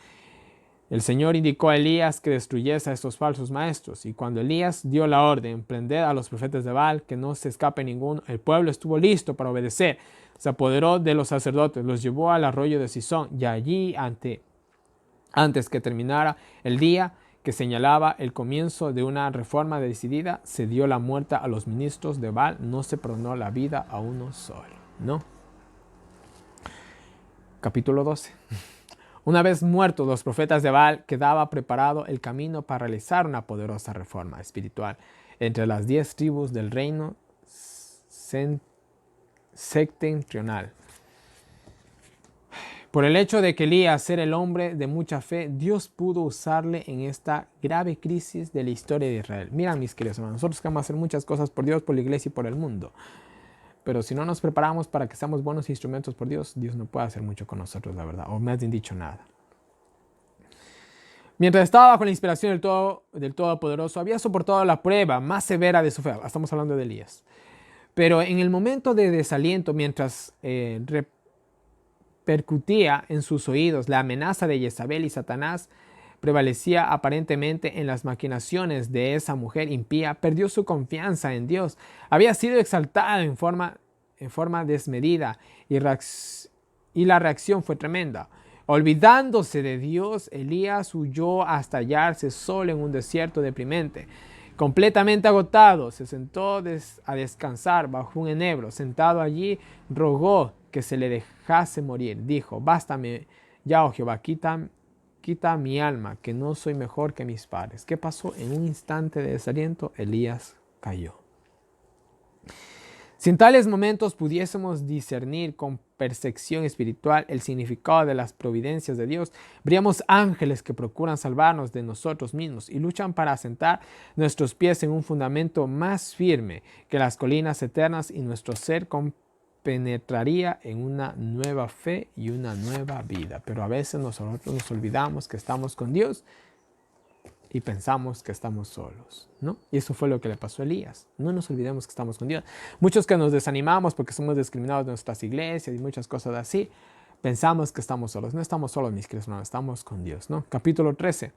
El Señor indicó a Elías que destruyese a estos falsos maestros, y cuando Elías dio la orden, prended a los profetas de Baal, que no se escape ninguno, el pueblo estuvo listo para obedecer. Se apoderó de los sacerdotes, los llevó al arroyo de Sison, y allí, antes que terminara el día que señalaba el comienzo de una reforma decidida, se dio la muerte a los ministros de Baal. No se perdonó la vida a uno solo. No. Capítulo 12. Una vez muertos los profetas de Baal, quedaba preparado el camino para realizar una poderosa reforma espiritual entre las 10 tribus del reino septentrional. Por el hecho de que Elías era el hombre de mucha fe, Dios pudo usarle en esta grave crisis de la historia de Israel. Mira, mis queridos hermanos, nosotros queremos hacer muchas cosas por Dios, por la iglesia y por el mundo. Pero si no nos preparamos para que seamos buenos instrumentos por Dios, Dios no puede hacer mucho con nosotros, la verdad. O más bien dicho, nada. Mientras estaba bajo la inspiración del Todopoderoso, había soportado la prueba más severa de su fe. Estamos hablando de Elías. Pero en el momento de desaliento, mientras repercutía en sus oídos la amenaza de Jezabel y Satanás, prevalecía aparentemente en las maquinaciones de esa mujer impía, perdió su confianza en Dios. Había sido exaltada en forma desmedida y la reacción fue tremenda. Olvidándose de Dios, Elías huyó hasta hallarse solo en un desierto deprimente. Completamente agotado, se sentó a descansar bajo un enebro. Sentado allí, rogó que se le dejase morir. Dijo: bástame ya, oh Jehová, quita mi alma, que no soy mejor que mis padres. ¿Qué pasó? En un instante de desaliento, Elías cayó. Si en tales momentos pudiésemos discernir con percepción espiritual el significado de las providencias de Dios, veríamos ángeles que procuran salvarnos de nosotros mismos y luchan para asentar nuestros pies en un fundamento más firme que las colinas eternas, y nuestro ser penetraría en una nueva fe y una nueva vida. Pero a veces nosotros nos olvidamos que estamos con Dios y pensamos que estamos solos, ¿no? Y eso fue lo que le pasó a Elías. No nos olvidemos que estamos con Dios. Muchos que nos desanimamos porque somos discriminados en nuestras iglesias y muchas cosas así, pensamos que estamos solos. No estamos solos, mis queridos hermanos, estamos con Dios, ¿no? Capítulo 13.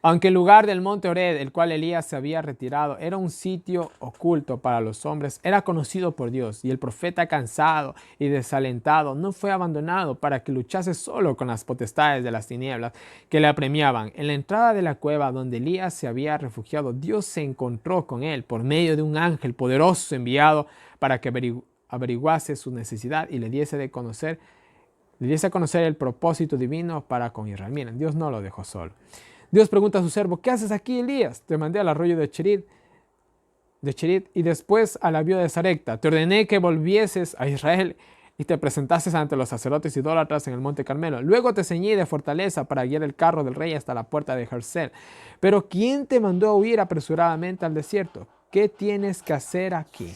Aunque el lugar del monte Oreb, el cual Elías se había retirado, era un sitio oculto para los hombres, era conocido por Dios, y el profeta, cansado y desalentado, no fue abandonado para que luchase solo con las potestades de las tinieblas que le apremiaban. En la entrada de la cueva donde Elías se había refugiado, Dios se encontró con él por medio de un ángel poderoso enviado para que averiguase su necesidad y le diese a conocer el propósito divino para con Israel. Miren, Dios no lo dejó solo. Dios pregunta a su servo: ¿qué haces aquí, Elías? Te mandé al arroyo de Cherit y después al avión de Sarepta. Te ordené que volvieses a Israel y te presentases ante los sacerdotes idólatras en el monte Carmelo. Luego te ceñí de fortaleza para guiar el carro del rey hasta la puerta de Jerzel. Pero ¿quién te mandó a huir apresuradamente al desierto? ¿Qué tienes que hacer aquí?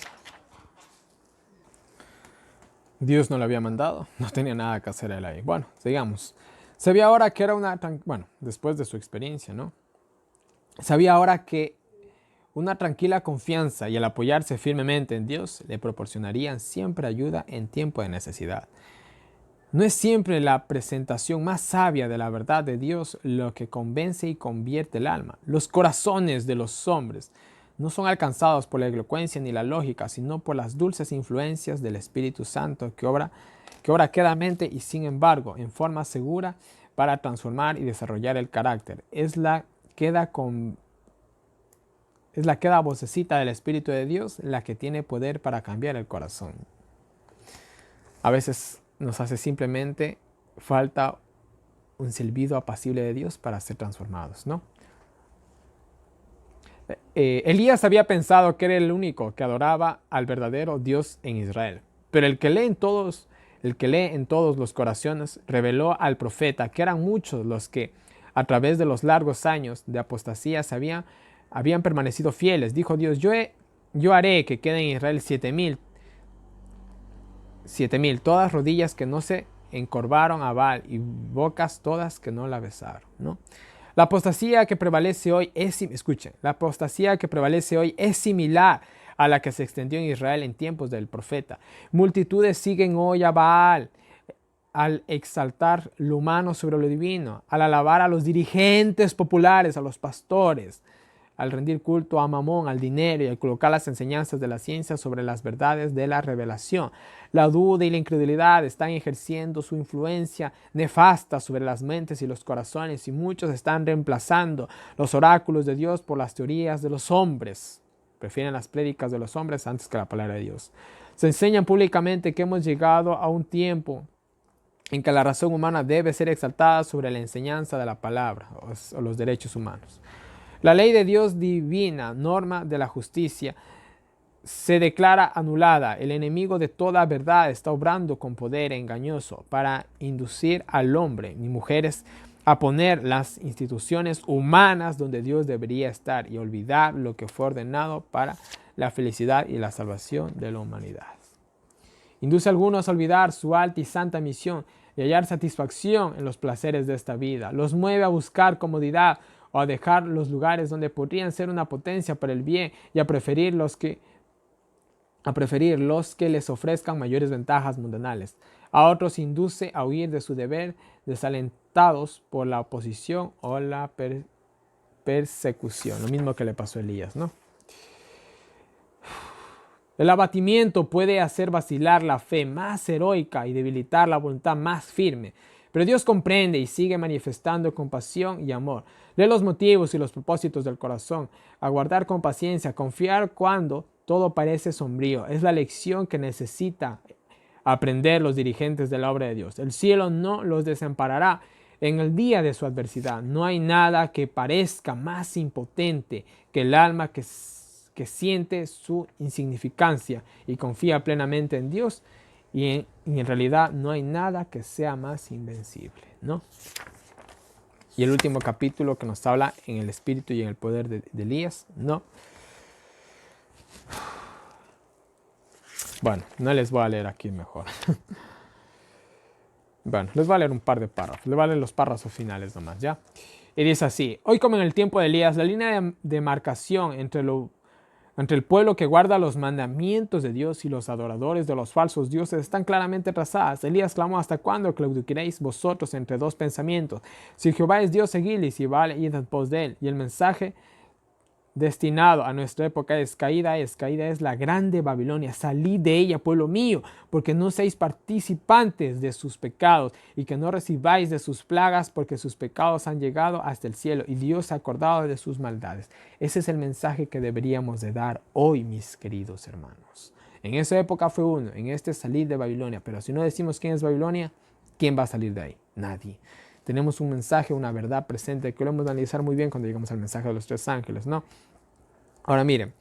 Dios no lo había mandado, no tenía nada que hacer él ahí. Bueno, sigamos. Sabía ahora que era después de su experiencia, ¿no? Sabía ahora que una tranquila confianza y el apoyarse firmemente en Dios le proporcionarían siempre ayuda en tiempo de necesidad. No es siempre la presentación más sabia de la verdad de Dios lo que convence y convierte el alma. Los corazones de los hombres no son alcanzados por la elocuencia ni la lógica, sino por las dulces influencias del Espíritu Santo que obra quedamente y sin embargo en forma segura para transformar y desarrollar el carácter. Es la queda vocecita del Espíritu de Dios la que tiene poder para cambiar el corazón. A veces nos hace simplemente falta un silbido apacible de Dios para ser transformados, ¿no? Elías había pensado que era el único que adoraba al verdadero Dios en Israel, pero el que lee en todos los corazones reveló al profeta que eran muchos los que a través de los largos años de apostasía habían permanecido fieles. Dijo Dios: yo haré que queden en Israel 7,000, todas rodillas que no se encorvaron a Baal y bocas todas que no la besaron, ¿no? La apostasía que prevalece hoy es similar a la que se extendió en Israel en tiempos del profeta. Multitudes siguen hoy a Baal al exaltar lo humano sobre lo divino, al alabar a los dirigentes populares, a los pastores, al rendir culto a Mamón, al dinero, y al colocar las enseñanzas de la ciencia sobre las verdades de la revelación. La duda y la incredulidad están ejerciendo su influencia nefasta sobre las mentes y los corazones, y muchos están reemplazando los oráculos de Dios por las teorías de los hombres. Prefieren las prédicas de los hombres antes que la palabra de Dios. Se enseñan públicamente que hemos llegado a un tiempo en que la razón humana debe ser exaltada sobre la enseñanza de la palabra o los derechos humanos. La ley de Dios divina, norma de la justicia, se declara anulada. El enemigo de toda verdad está obrando con poder engañoso para inducir al hombre y mujeres a poner las instituciones humanas donde Dios debería estar y olvidar lo que fue ordenado para la felicidad y la salvación de la humanidad. Induce a algunos a olvidar su alta y santa misión y hallar satisfacción en los placeres de esta vida. Los mueve a buscar comodidad o a dejar los lugares donde podrían ser una potencia para el bien y a preferir los que les ofrezcan mayores ventajas mundanales. A otros induce a huir de su deber, desalentados por la oposición o la persecución. Lo mismo que le pasó a Elías, ¿no? El abatimiento puede hacer vacilar la fe más heroica y debilitar la voluntad más firme, Pero Dios comprende y sigue manifestando compasión y amor. Lee los motivos y los propósitos del corazón. Aguardar con paciencia, confiar cuando todo parece sombrío. Es la lección que necesita aprender los dirigentes de la obra de Dios. El cielo no los desamparará en el día de su adversidad. No hay nada que parezca más impotente que el alma que siente su insignificancia y confía plenamente en Dios. Y en realidad no hay nada que sea más invencible, ¿no? Y el último capítulo que nos habla en el espíritu y en el poder de Elías, ¿no? Bueno, no les voy a leer aquí mejor. Bueno, les voy a leer un par de párrafos. Les voy a leer los párrafos finales nomás, ¿ya? Y dice así: hoy como en el tiempo de Elías, la línea de demarcación entre el pueblo que guarda los mandamientos de Dios y los adoradores de los falsos dioses están claramente trazadas. Elías clamó: ¿hasta cuándo claudicaréis vosotros entre dos pensamientos? Si Jehová es Dios, seguidle, y si vale, id en pos de él. Y el mensaje destinado a nuestra época es: caída es la grande Babilonia. Salid de ella, pueblo mío, porque no seáis participantes de sus pecados, y que no recibáis de sus plagas, porque sus pecados han llegado hasta el cielo, y Dios se ha acordado de sus maldades. Ese es el mensaje que deberíamos de dar hoy, mis queridos hermanos. En esa época fue uno, en este salir de Babilonia, pero si no decimos quién es Babilonia, ¿quién va a salir de ahí? Nadie. Tenemos un mensaje, una verdad presente que lo hemos de analizar muy bien cuando llegamos al mensaje de los tres ángeles, ¿no? Ahora miren,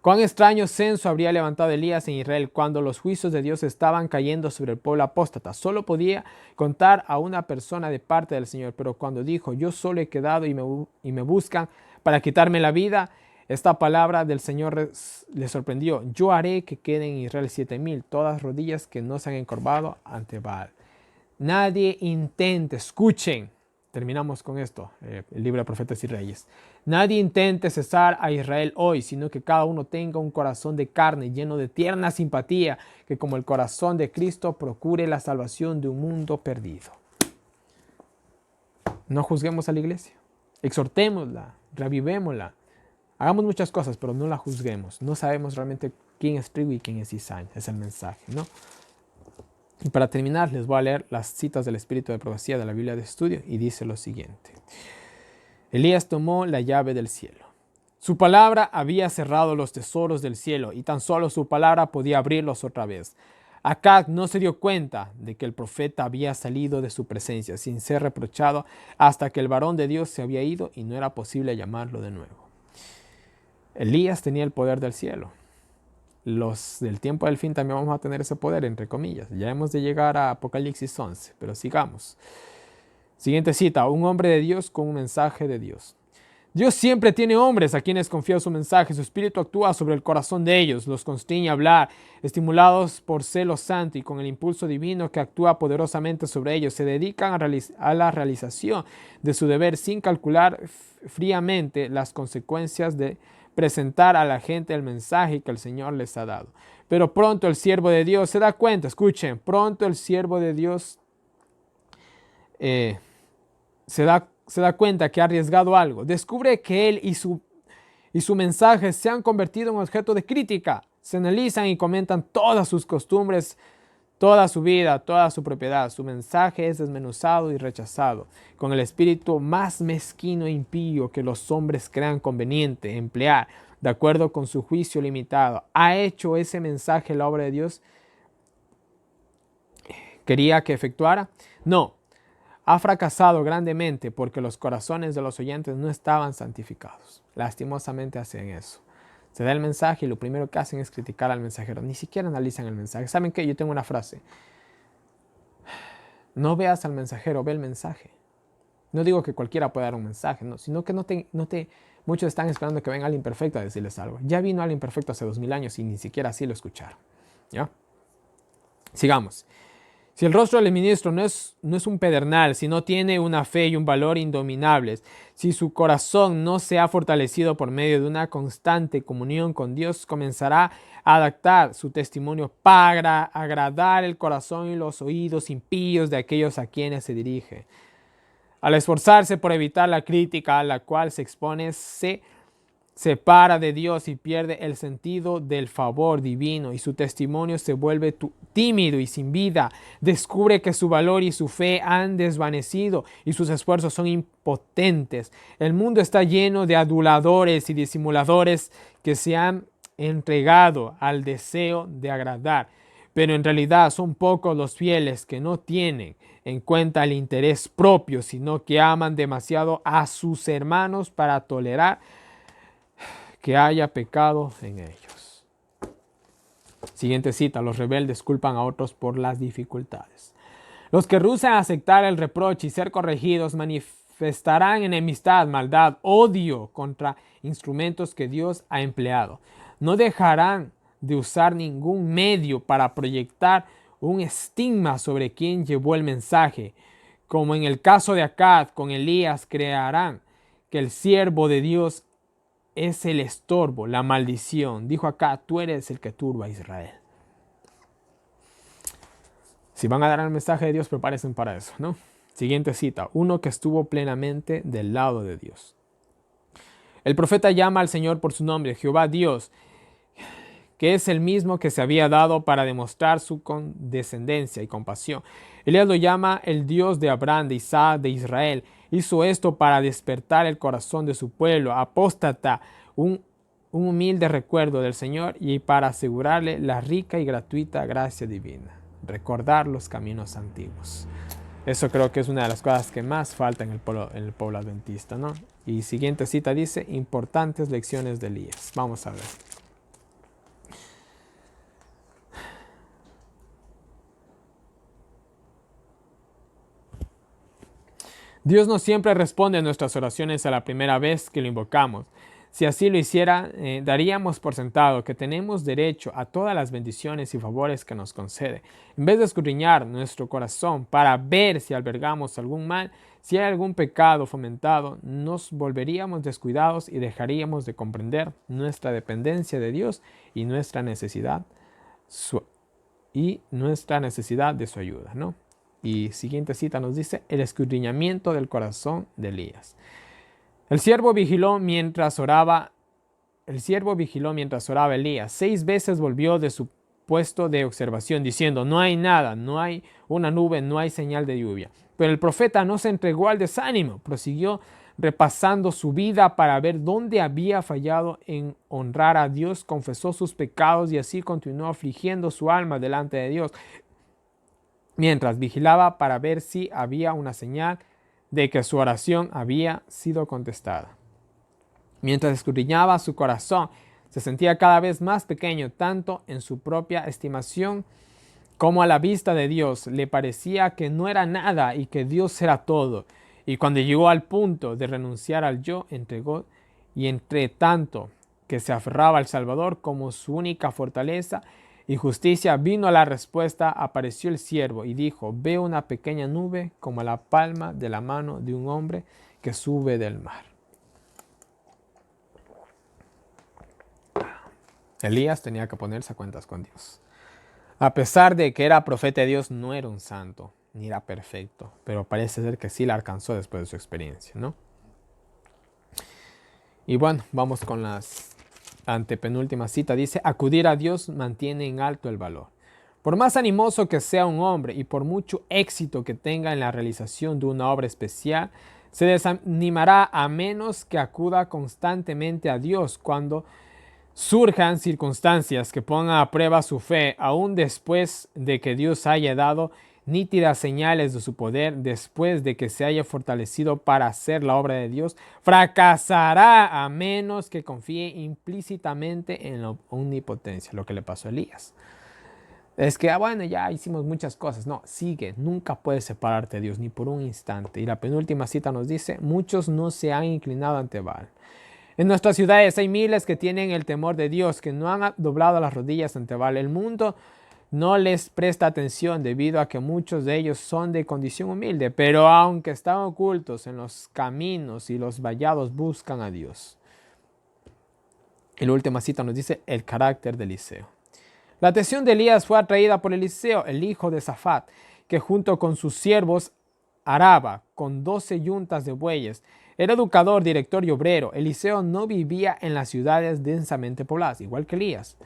cuán extraño censo habría levantado Elías en Israel cuando los juicios de Dios estaban cayendo sobre el pueblo apóstata. Solo podía contar a una persona de parte del Señor, pero cuando dijo: yo solo he quedado y me buscan para quitarme la vida, esta palabra del Señor le sorprendió: yo haré que queden en Israel 7,000, todas rodillas que no se han encorvado ante Baal. Nadie intente, escuchen, terminamos con esto, el libro de Profetas y Reyes. Nadie intente cesar a Israel hoy, sino que cada uno tenga un corazón de carne lleno de tierna simpatía, que como el corazón de Cristo procure la salvación de un mundo perdido. No juzguemos a la iglesia, exhortémosla, reavivémosla, hagamos muchas cosas, pero no la juzguemos. No sabemos realmente quién es trigo y quién es cizaña, es el mensaje, ¿no? Y para terminar, les voy a leer las citas del Espíritu de Profecía de la Biblia de Estudio, y dice lo siguiente: Elías tomó la llave del cielo. Su palabra había cerrado los tesoros del cielo, y tan solo su palabra podía abrirlos otra vez. Acab no se dio cuenta de que el profeta había salido de su presencia sin ser reprochado hasta que el varón de Dios se había ido y no era posible llamarlo de nuevo. Elías tenía el poder del cielo. Los del tiempo del fin también vamos a tener ese poder, entre comillas. Ya hemos de llegar a Apocalipsis 11, pero sigamos. Siguiente cita: un hombre de Dios con un mensaje de Dios. Dios siempre tiene hombres a quienes confía su mensaje. Su espíritu actúa sobre el corazón de ellos, los constriñe a hablar, estimulados por celo santo y con el impulso divino que actúa poderosamente sobre ellos. Se dedican a la realización de su deber sin calcular fríamente las consecuencias de presentar a la gente el mensaje que el Señor les ha dado. Pero pronto el siervo de Dios se da cuenta, escuchen, pronto el siervo de Dios se da cuenta que ha arriesgado algo. Descubre que él y su mensaje se han convertido en objeto de crítica. Se analizan y comentan todas sus costumbres, toda su vida, toda su propiedad. Su mensaje es desmenuzado y rechazado, con el espíritu más mezquino e impío que los hombres crean conveniente emplear, de acuerdo con su juicio limitado. ¿Ha hecho ese mensaje la obra de Dios quería que efectuara? No. Ha fracasado grandemente porque los corazones de los oyentes no estaban santificados. Lastimosamente hacen eso. Se da el mensaje y lo primero que hacen es criticar al mensajero. Ni siquiera analizan el mensaje. ¿Saben qué? Yo tengo una frase. No veas al mensajero, ve el mensaje. No digo que cualquiera pueda dar un mensaje, no, sino que muchos están esperando que venga alguien perfecto a decirles algo. Ya vino alguien perfecto hace 2000 años y ni siquiera así lo escucharon. ¿Ya? Sigamos. Si el rostro del ministro no es un pedernal, si no tiene una fe y un valor indominables, si su corazón no se ha fortalecido por medio de una constante comunión con Dios, comenzará a adaptar su testimonio para agradar el corazón y los oídos impíos de aquellos a quienes se dirige. Al esforzarse por evitar la crítica a la cual se expone, se separa de Dios y pierde el sentido del favor divino y su testimonio se vuelve tímido y sin vida. Descubre que su valor y su fe han desvanecido y sus esfuerzos son impotentes. El mundo está lleno de aduladores y disimuladores que se han entregado al deseo de agradar, pero en realidad son pocos los fieles que no tienen en cuenta el interés propio, sino que aman demasiado a sus hermanos para tolerar que haya pecado en ellos. Siguiente cita: los rebeldes culpan a otros por las dificultades. Los que rehúsan aceptar el reproche y ser corregidos manifestarán enemistad, maldad, odio contra instrumentos que Dios ha empleado. No dejarán de usar ningún medio para proyectar un estigma sobre quien llevó el mensaje. Como en el caso de Acab con Elías, crearán que el siervo de Dios es el estorbo, la maldición. Dijo Acab: tú eres el que turba a Israel. Si van a dar el mensaje de Dios, prepárense para eso, ¿no? Siguiente cita: uno que estuvo plenamente del lado de Dios. El profeta llama al Señor por su nombre, Jehová Dios, que es el mismo que se había dado para demostrar su condescendencia y compasión. Elías lo llama el Dios de Abraham, de Isaac, de Israel. Hizo esto para despertar el corazón de su pueblo apóstata, un humilde recuerdo del Señor, y para asegurarle la rica y gratuita gracia divina. Recordar los caminos antiguos. Eso creo que es una de las cosas que más falta en el pueblo adventista, ¿no? Y siguiente cita dice: importantes lecciones de Elías. Vamos a ver. Dios no siempre responde a nuestras oraciones a la primera vez que lo invocamos. Si así lo hiciera, daríamos por sentado que tenemos derecho a todas las bendiciones y favores que nos concede. En vez de escudriñar nuestro corazón para ver si albergamos algún mal, si hay algún pecado fomentado, nos volveríamos descuidados y dejaríamos de comprender nuestra dependencia de Dios y nuestra necesidad de su ayuda, ¿no? Y siguiente cita nos dice: el escudriñamiento del corazón de Elías. El siervo vigiló mientras oraba Elías. 6 veces volvió de su puesto de observación diciendo: no hay nada, no hay una nube, no hay señal de lluvia. Pero el profeta no se entregó al desánimo, prosiguió repasando su vida para ver dónde había fallado en honrar a Dios, confesó sus pecados y así continuó afligiendo su alma delante de Dios, mientras vigilaba para ver si había una señal de que su oración había sido contestada. Mientras escudriñaba su corazón, se sentía cada vez más pequeño, tanto en su propia estimación como a la vista de Dios. Le parecía que no era nada y que Dios era todo. Y cuando llegó al punto de renunciar al yo, entregó, y entre tanto que se aferraba al Salvador como su única fortaleza y justicia, vino a la respuesta: apareció el siervo y dijo: veo una pequeña nube como la palma de la mano de un hombre que sube del mar. Elías tenía que ponerse a cuentas con Dios. A pesar de que era profeta de Dios, no era un santo, ni era perfecto, pero parece ser que sí la alcanzó después de su experiencia, ¿no? Y bueno, vamos con las antepenúltima cita. Dice: acudir a Dios mantiene en alto el valor. Por más animoso que sea un hombre y por mucho éxito que tenga en la realización de una obra especial, se desanimará a menos que acuda constantemente a Dios cuando surjan circunstancias que pongan a prueba su fe, aún después de que Dios haya dado nítidas señales de su poder, después de que se haya fortalecido para hacer la obra de Dios, fracasará a menos que confíe implícitamente en la omnipotencia, lo que le pasó a Elías. Es que, bueno, ya hicimos muchas cosas. No, sigue, nunca puedes separarte de Dios, ni por un instante. Y la penúltima cita nos dice: muchos no se han inclinado ante Baal. En nuestras ciudades hay miles que tienen el temor de Dios, que no han doblado las rodillas ante Baal. El mundo no les presta atención debido a que muchos de ellos son de condición humilde, pero aunque están ocultos en los caminos y los vallados, buscan a Dios. Y la última cita nos dice: el carácter de Eliseo. La atención de Elías fue atraída por Eliseo, el hijo de Safat, que junto con sus siervos araba con 12 yuntas de bueyes. Era educador, director y obrero. Eliseo no vivía en las ciudades densamente pobladas, igual que Elías.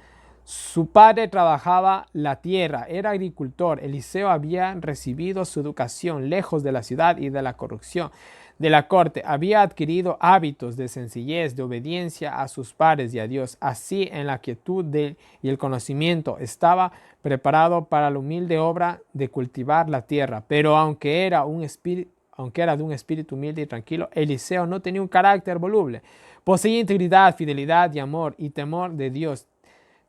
Su padre trabajaba la tierra, era agricultor. Eliseo había recibido su educación lejos de la ciudad y de la corrupción de la corte. Había adquirido hábitos de sencillez, de obediencia a sus padres y a Dios. Así, en la quietud y el conocimiento, estaba preparado para la humilde obra de cultivar la tierra. Pero aunque era de un espíritu humilde y tranquilo, Eliseo no tenía un carácter voluble. Poseía integridad, fidelidad y amor y temor de Dios.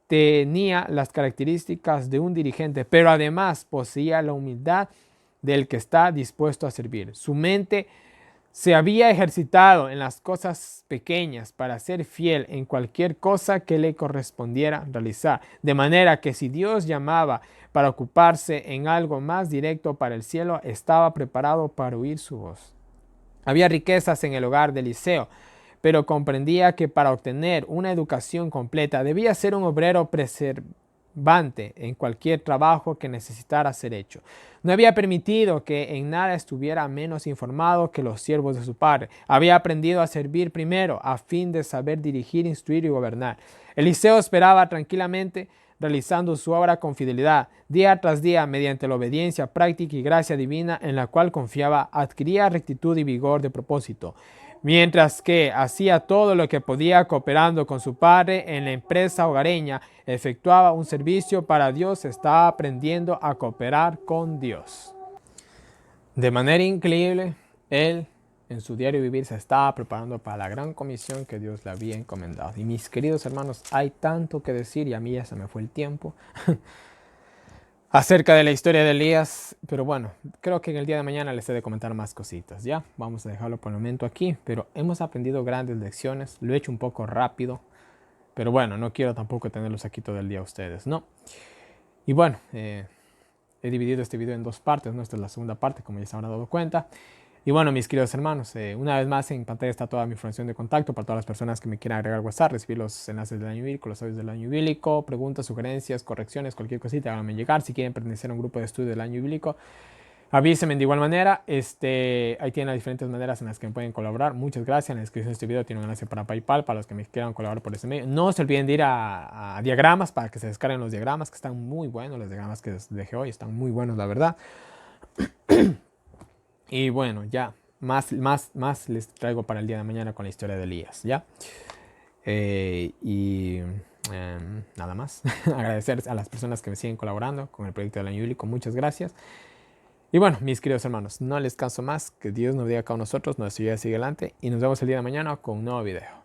Tenía las características de un dirigente, pero además poseía la humildad del que está dispuesto a servir. Su mente se había ejercitado en las cosas pequeñas para ser fiel en cualquier cosa que le correspondiera realizar, de manera que si Dios llamaba para ocuparse en algo más directo para el cielo, estaba preparado para oír su voz. Había riquezas en el hogar de Eliseo, pero comprendía que para obtener una educación completa debía ser un obrero perseverante en cualquier trabajo que necesitara ser hecho. No había permitido que en nada estuviera menos informado que los siervos de su padre. Había aprendido a servir primero a fin de saber dirigir, instruir y gobernar. Eliseo esperaba tranquilamente, realizando su obra con fidelidad. Día tras día, mediante la obediencia práctica y gracia divina en la cual confiaba, adquiría rectitud y vigor de propósito. Mientras que hacía todo lo que podía cooperando con su padre en la empresa hogareña, efectuaba un servicio para Dios, estaba aprendiendo a cooperar con Dios. De manera increíble, él en su diario vivir se estaba preparando para la gran comisión que Dios le había encomendado. Y mis queridos hermanos, hay tanto que decir y a mí ya se me fue el tiempo acerca de la historia de Elías, pero bueno, creo que en el día de mañana les he de comentar más cositas, ¿ya? Vamos a dejarlo por el momento aquí, pero hemos aprendido grandes lecciones, lo he hecho un poco rápido, pero bueno, no quiero tampoco tenerlos aquí todo el día a ustedes, ¿no? Y bueno, he dividido este video en dos partes, ¿no? Esta es la segunda parte, como ya se habrán dado cuenta. Y bueno, mis queridos hermanos, una vez más en pantalla está toda mi información de contacto para todas las personas que me quieran agregar WhatsApp, recibir los enlaces del año bíblico, los audios del año bíblico, preguntas, sugerencias, correcciones, cualquier cosita, háganme llegar. Si quieren pertenecer a un grupo de estudio del año bíblico, avísenme de igual manera. Ahí tienen las diferentes maneras en las que me pueden colaborar. Muchas gracias. En la descripción de este video tiene un enlace para PayPal, para los que me quieran colaborar por ese medio. No se olviden de ir a diagramas para que se descarguen los diagramas, que están muy buenos. Los diagramas que les dejé hoy están muy buenos, la verdad. Y bueno, ya. Más les traigo para el día de mañana con la historia de Elías, ¿ya? Nada más. Agradecer a las personas que me siguen colaborando con el proyecto del año bíblico. Muchas gracias. Y bueno, mis queridos hermanos, no les canso más. Que Dios nos diga a cada uno de nosotros, nuestra vida sigue adelante. Y nos vemos el día de mañana con un nuevo video.